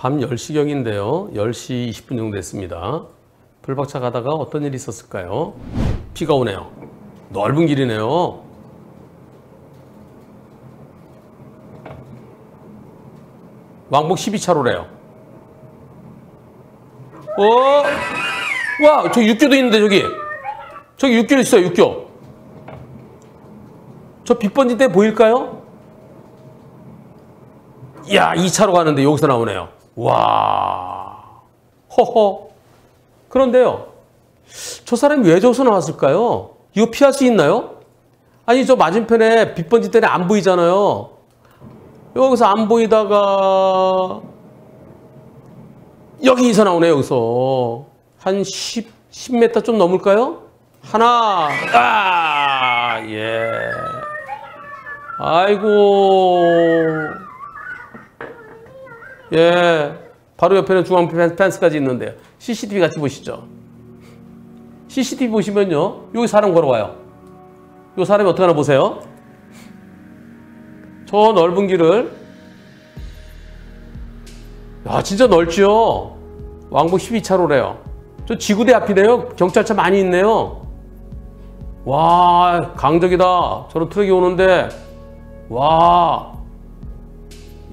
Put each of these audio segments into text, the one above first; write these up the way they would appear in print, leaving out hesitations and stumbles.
밤 10시경인데요. 10시 20분 정도 됐습니다. 불박차 가다가 어떤 일이 있었을까요? 비가 오네요. 넓은 길이네요. 왕복 12차로래요. 와, 저기 육교도 있는데, 저기 육교 있어요, 육교. 저 빛 번진 데 보일까요? 이야, 2차로 가는데 여기서 나오네요. 와, 허허. 그런데요, 저 사람이 왜 저기서 나왔을까요? 이거 피할 수 있나요? 아니, 저 맞은편에 빛 번진 데는 안 보이잖아요. 여기서 안 보이다가 여기서 나오네요. 여기서 한 10m 좀 넘을까요? 하나, 예. 아이고, 예. 바로 옆에는 중앙 펜스까지 있는데요. CCTV 같이 보시죠. CCTV 보시면요, 여기 사람 걸어와요. 이 사람이 어떻게 하나 보세요. 저 넓은 길을, 야, 진짜 넓죠? 왕복 12차로래요. 저 지구대 앞이네요. 경찰차 많이 있네요. 와, 강적이다. 저런 트럭이 오는데, 와,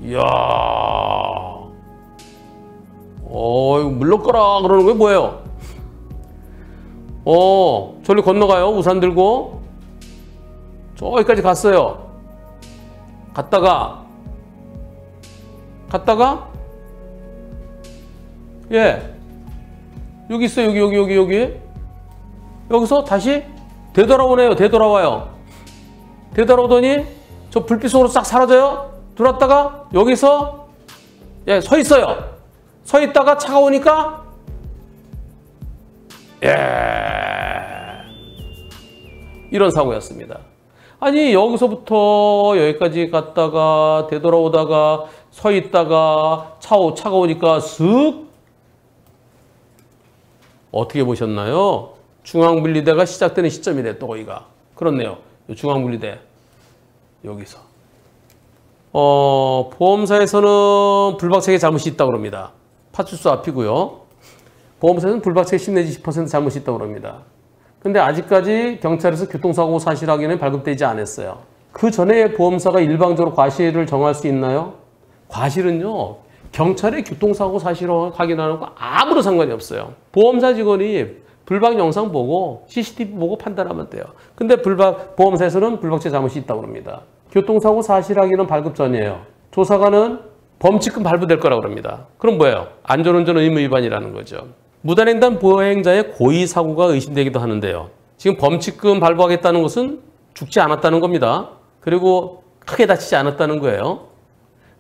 이야, 이거 물러거라 그러는 게 뭐예요? 저리 건너가요. 우산 들고. 저기까지 갔어요. 갔다가, 예. 여기 있어요. 여기. 여기서 다시 되돌아오네요. 되돌아와요. 되돌아오더니 저 불빛 속으로 싹 사라져요. 들어왔다가 여기서, 예, 서 있어요. 서 있다가 차가 오니까, 예. 이런 사고였습니다. 아니, 여기서부터 여기까지 갔다가 되돌아오다가 서 있다가 차가 오니까 쓱, 어떻게 보셨나요? 중앙분리대가 시작되는 시점이래, 또 거기가. 그렇네요. 중앙분리대. 여기서. 보험사에서는 불박차의 잘못이 있다고 합니다. 파출소 앞이고요. 보험사에서는 불박차의 10 내지 20% 잘못이 있다고 합니다. 근데 아직까지 경찰에서 교통사고 사실 확인은 발급되지 않았어요. 그 전에 보험사가 일방적으로 과실을 정할 수 있나요? 과실은요, 경찰의 교통사고 사실 확인하는 거 아무런 상관이 없어요. 보험사 직원이 불박 영상 보고 CCTV 보고 판단하면 돼요. 근데 보험사에서는 불박차 잘못이 있다고 합니다. 교통사고 사실 확인은 발급 전이에요. 조사관은 범칙금 발부될 거라고 합니다. 그럼 뭐예요? 안전운전 의무 위반이라는 거죠. 무단횡단 보행자의 고의사고가 의심되기도 하는데요. 지금 범칙금 발부하겠다는 것은 죽지 않았다는 겁니다. 그리고 크게 다치지 않았다는 거예요.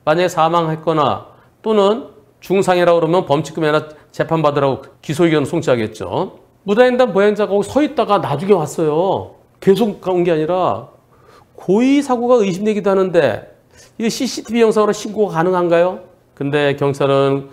만약에 사망했거나 또는 중상이라고 그러면 범칙금이나 재판받으라고 기소 의견을 송치하겠죠. 무단횡단 보행자가 거기 서 있다가 나중에 왔어요. 계속 온 게 아니라 고의사고가 의심되기도 하는데 이 CCTV 영상으로 신고가 가능한가요? 근데 경찰은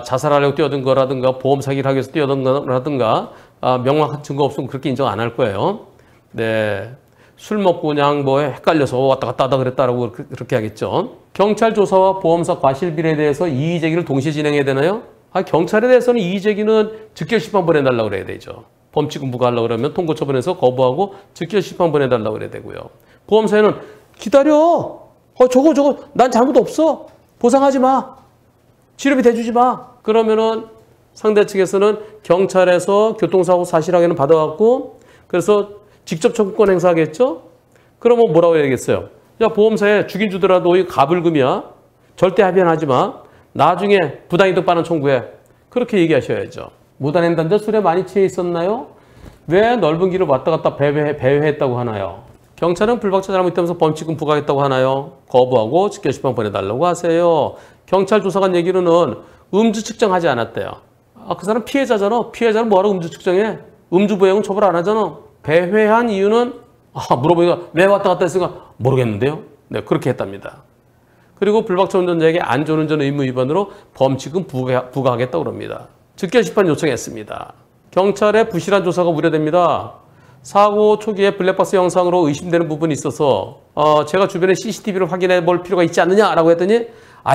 자살하려고 뛰어든 거라든가 보험 사기를 하기 위해서 뛰어든 거라든가 명확한 증거 없으면 그렇게 인정 안 할 거예요. 네, 술 먹고 그냥 뭐 헷갈려서 왔다 갔다 하다 그랬다라고 그렇게 하겠죠. 경찰 조사와 보험사 과실 비리에 대해서 이의 제기를 동시에 진행해야 되나요? 경찰에 대해서는 이의 제기는 즉결 심판 보내달라고 그래야 되죠. 범칙금 부과하려고 그러면 통고 처분해서 거부하고 즉결 심판 보내달라고 그래야 되고요. 보험사에는 기다려. 저거 난 잘못 없어. 보상하지 마. 치료비 대주지 마. 그러면은 상대 측에서는 경찰에서 교통사고 사실 확인을 받아갖고 그래서 직접 청구권 행사하겠죠? 그러면 뭐라고 해야겠어요? 야, 보험사에 죽인 주더라도 이 가불금이야. 절대 합의하지 마. 나중에 부당이득 반환 청구해. 그렇게 얘기하셔야죠. 무단횡단자 술에 많이 취해 있었나요? 왜 넓은 길을 왔다 갔다 배회했다고 하나요? 경찰은 불박차 잘못되면서 범칙금 부과했다고 하나요? 거부하고 직결 심판 보내달라고 하세요. 경찰 조사관 얘기로는 음주 측정하지 않았대요. 그 사람 피해자잖아. 피해자는 뭐하러 음주 측정해? 음주 보행은 처벌 안 하잖아. 배회한 이유는 물어보니까 왜 왔다 갔다 했으니까 모르겠는데요. 네, 그렇게 했답니다. 그리고 불박차 운전자에게 안전운전 의무 위반으로 범칙금 부과하겠다고 합니다. 즉결 심판 요청했습니다. 경찰의 부실한 조사가 우려됩니다. 사고 초기에 블랙박스 영상으로 의심되는 부분이 있어서 제가 주변에 CCTV를 확인해 볼 필요가 있지 않느냐라고 했더니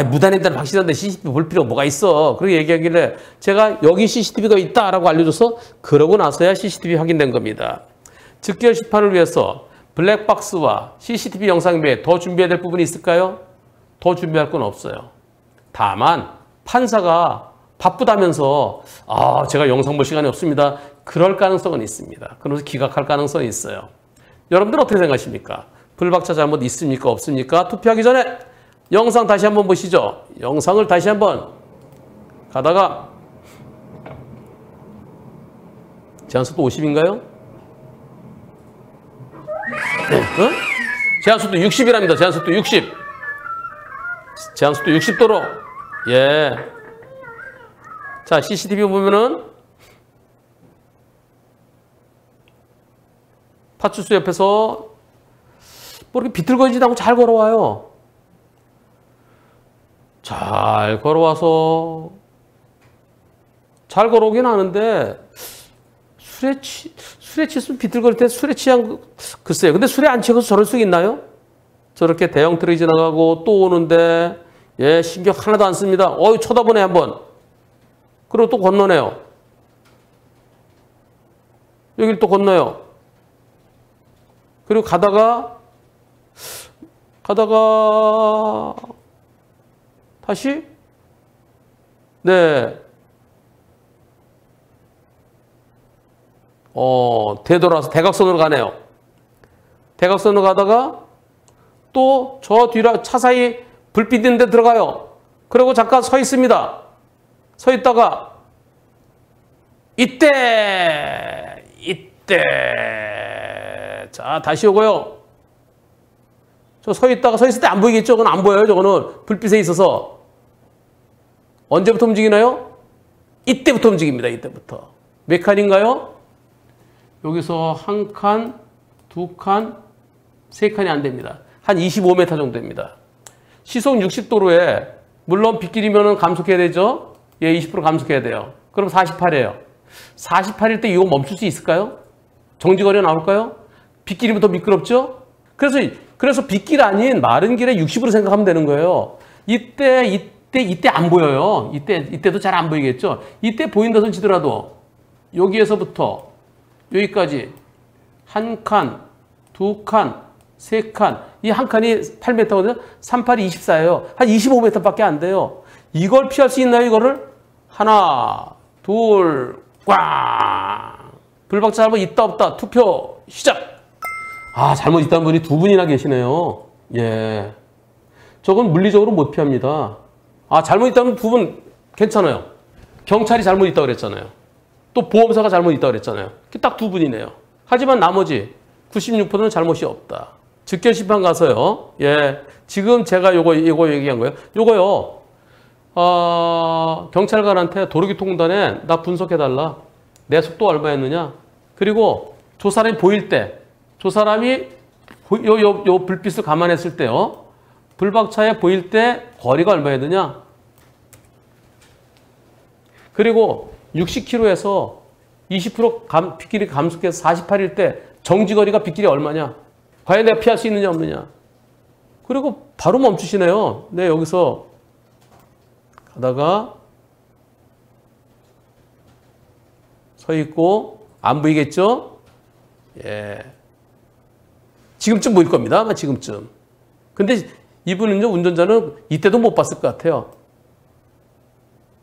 무단횡단 확실한데 CCTV 볼 필요가 뭐가 있어. 그렇게 얘기하길래 제가 여기 CCTV가 있다라고 알려줘서 그러고 나서야 CCTV 확인된 겁니다. 즉결 심판을 위해서 블랙박스와 CCTV 영상 외에 더 준비해야 될 부분이 있을까요? 더 준비할 건 없어요. 다만 판사가 바쁘다면서 제가 영상 볼 시간이 없습니다. 그럴 가능성은 있습니다. 그러면서 기각할 가능성이 있어요. 여러분들 어떻게 생각하십니까? 불박차 잘못 있습니까? 없습니까? 투표하기 전에 영상 다시 한번 보시죠. 영상을 다시 한번 가다가 제한속도 50인가요? 제한속도 60이랍니다. 제한속도 60. 제한속도 60도로. 예. 자, CCTV 보면은 파출소 옆에서 뭐 이렇게 비틀거리지도 않고 잘 걸어와요. 잘 걸어와서 잘 걸어오긴 하는데 술에 취했으면 비틀거릴 때 술에 취한 글쎄요. 근데 술에 안 취해서 저럴 수 있나요? 저렇게 대형 트럭이 지나가고 또 오는데 예, 신경 하나도 안 씁니다. 쳐다보네 한번. 그리고 또 건너네요. 여기를 또 건너요. 그리고 가다가 다시 네. 되돌아서 대각선으로 가네요. 대각선으로 가다가 또 저 뒤로 차 사이 불빛 있는 데 들어가요. 그리고 잠깐 서 있습니다. 서 있다가 이때 자 다시 오고요. 저 서 있을 때 안 보이겠죠? 그건 안 보여요. 저거는 불빛에 있어서. 언제부터 움직이나요? 이때부터 움직입니다. 이때부터. 몇 칸인가요? 여기서 한 칸, 두 칸, 세 칸이 안 됩니다. 한 25m 정도 됩니다. 시속 60도로에 물론 빗길이면 감속해야 되죠? 예, 20% 감속해야 돼요. 그럼 48이에요. 48일 때 이거 멈출 수 있을까요? 정지거리가 나올까요? 빗길이면 더 미끄럽죠? 그래서 빗길 아닌 마른 길에 60으로 생각하면 되는 거예요. 이때 안 보여요. 이때도 잘 안 보이겠죠? 이때 보인다 손 치더라도 여기에서부터 여기까지 한 칸, 두 칸, 세 칸. 이 한 칸이 8m거든요. 38이 24예요. 한 25m밖에 안 돼요. 이걸 피할 수 있나요, 이거를? 하나, 둘, 꽝. 불박차 잘못 있다 없다. 투표 시작. 잘못 있다는 분이 두 분이나 계시네요. 예. 저건 물리적으로 못 피합니다. 잘못 있다는 두 분 괜찮아요. 경찰이 잘못 있다고 그랬잖아요. 또 보험사가 잘못 있다고 그랬잖아요. 딱 두 분이네요. 하지만 나머지 96%는 잘못이 없다. 즉결 심판 가서요. 예. 지금 제가 요거 얘기한 거예요. 요거요. 경찰관한테 도로교통공단에 나 분석해달라. 내 속도 얼마였느냐. 그리고 저 사람이 보일 때, 저 사람이 요 불빛을 감안했을 때요. 불박차에 보일 때 거리가 얼마였느냐. 그리고 60km에서 20% 빗길이 감속해서 48일 때 정지거리가 빗길이 얼마냐. 과연 내가 피할 수 있느냐 없느냐. 그리고 바로 멈추시네요. 네, 여기서 가다가 서 있고 안 보이겠죠? 예. 지금쯤 보일 겁니다. 아마 지금쯤. 근데 이분은요, 운전자는 이때도 못 봤을 것 같아요.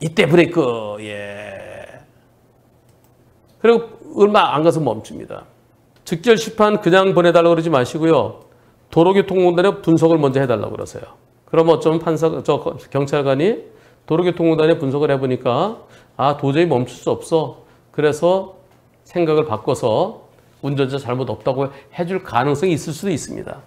이때 브레이크. 예. 그리고 얼마 안 가서 멈춥니다. 즉결 심판 그냥 보내달라고 그러지 마시고요. 도로교통공단에 분석을 먼저 해달라고 그러세요. 그럼 어쩌면 경찰관이 도로교통공단에 분석을 해보니까 도저히 멈출 수 없어. 그래서 생각을 바꿔서 운전자 잘못 없다고 해줄 가능성이 있을 수도 있습니다.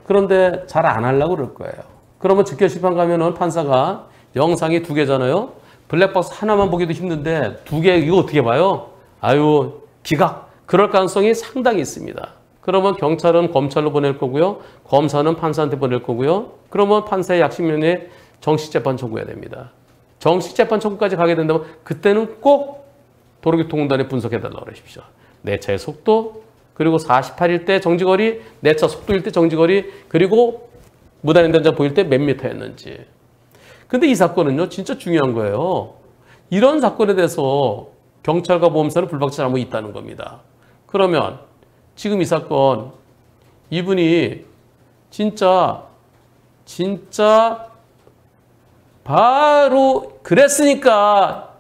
그런데 잘 안 하려고 그럴 거예요. 그러면 즉결 심판 가면은 판사가 영상이 2개잖아요. 블랙박스 하나만 보기도 힘든데 2개 이거 어떻게 봐요? 기각. 그럴 가능성이 상당히 있습니다. 그러면 경찰은 검찰로 보낼 거고요. 검사는 판사한테 보낼 거고요. 그러면 판사의 약식명령에 정식재판 청구해야 됩니다. 정식재판 청구까지 가게 된다면 그때는 꼭 도로교통공단에 분석해달라고 그러십시오. 내 차의 속도, 그리고 48일 때 정지거리, 내 차 속도일 때 정지거리, 그리고 무단횡단자 보일 때 몇 미터였는지. 근데 이 사건은요, 진짜 중요한 거예요. 이런 사건에 대해서 경찰과 보험사는 불박차 잘못이 있다는 겁니다. 그러면 지금 이 사건, 이분이 진짜 바로 그랬으니까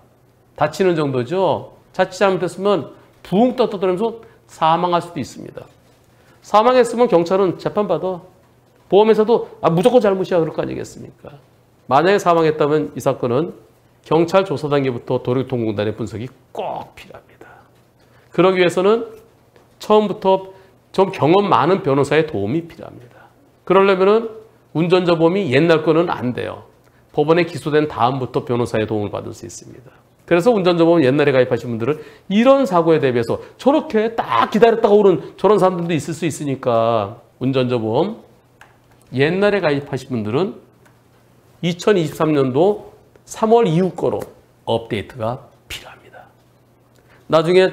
다치는 정도죠. 자칫 잘못했으면 붕 떠들면서 사망할 수도 있습니다. 사망했으면 경찰은 재판받아. 보험회사도 무조건 잘못이야 그럴 거 아니겠습니까? 만약에 사망했다면 이 사건은 경찰 조사 단계부터 도로교통공단의 분석이 꼭 필요합니다. 그러기 위해서는 처음부터 좀 경험 많은 변호사의 도움이 필요합니다. 그러려면 운전자 보험이 옛날 거는 안 돼요. 법원에 기소된 다음부터 변호사의 도움을 받을 수 있습니다. 그래서 운전자 보험 옛날에 가입하신 분들은 이런 사고에 대비해서 저렇게 딱 기다렸다가 오는 저런 사람들도 있을 수 있으니까 운전자 보험 옛날에 가입하신 분들은 2023년도 3월 이후 거로 업데이트가 필요합니다. 나중에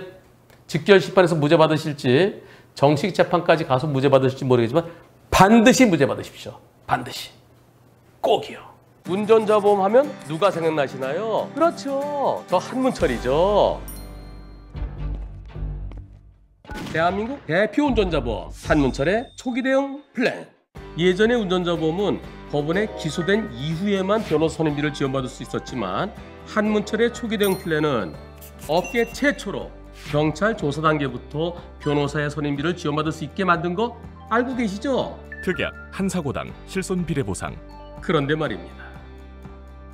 직결 심판에서 무죄 받으실지 정식 재판까지 가서 무죄 받으실지 모르겠지만 반드시 무죄 받으십시오. 반드시. 꼭이요. 운전자 보험 하면 누가 생각나시나요? 그렇죠. 저 한문철이죠. 대한민국 대표 운전자 보험 한문철의 초기 대응 플랜. 예전에 운전자 보험은 법원에 기소된 이후에만 변호사 선임비를 지원받을 수 있었지만 한문철의 초기 대응 플랜은 업계 최초로 경찰 조사 단계부터 변호사의 선임비를 지원받을 수 있게 만든 거 알고 계시죠? 특약 한 사고당 실손 비례 보상. 그런데 말입니다.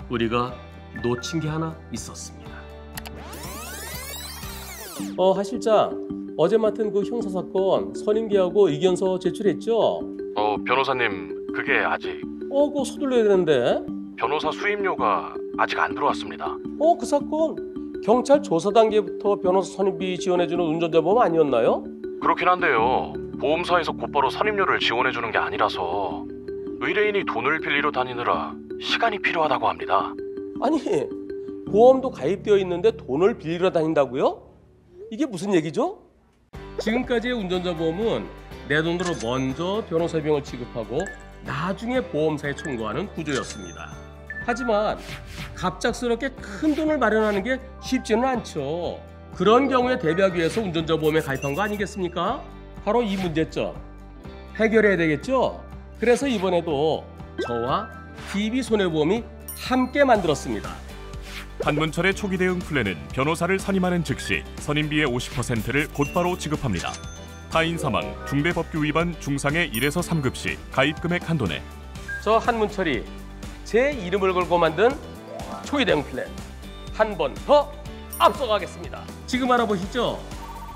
우리가 놓친 게 하나 있었습니다. 하 실장, 어제 맡은 그 형사사건 선임기하고 의견서 제출했죠? 변호사님, 그게 아직 그거 서둘러야 되는데. 변호사 수임료가 아직 안 들어왔습니다. 그 사건 경찰 조사 단계부터 변호사 선임비 지원해주는 운전자 보험 아니었나요? 그렇긴 한데요. 보험사에서 곧바로 선임료를 지원해주는 게 아니라서 의뢰인이 돈을 빌리러 다니느라 시간이 필요하다고 합니다. 아니, 보험도 가입되어 있는데 돈을 빌리러 다닌다고요? 이게 무슨 얘기죠? 지금까지의 운전자 보험은 내 돈으로 먼저 변호사 비용을 지급하고 나중에 보험사에 청구하는 구조였습니다. 하지만 갑작스럽게 큰 돈을 마련하는 게 쉽지는 않죠. 그런 경우에 대비하기 위해서 운전자 보험에 가입한 거 아니겠습니까? 바로 이 문제점 해결해야 되겠죠? 그래서 이번에도 저와 DB손해보험이 함께 만들었습니다. 한문철의 초기 대응 플랜은 변호사를 선임하는 즉시 선임비의 50%를 곧바로 지급합니다. 타인 사망, 중대법규 위반 중상의 1에서 3급 시 가입 금액 한도 내. 저 한문철이 제 이름을 걸고 만든 초기 대응 플랜 한 번 더 앞서가겠습니다. 지금 알아보시죠.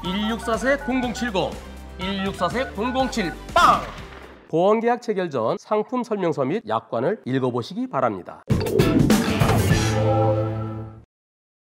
1644-0070, 1644-007 빵! 보험계약 체결 전 상품 설명서 및 약관을 읽어보시기 바랍니다.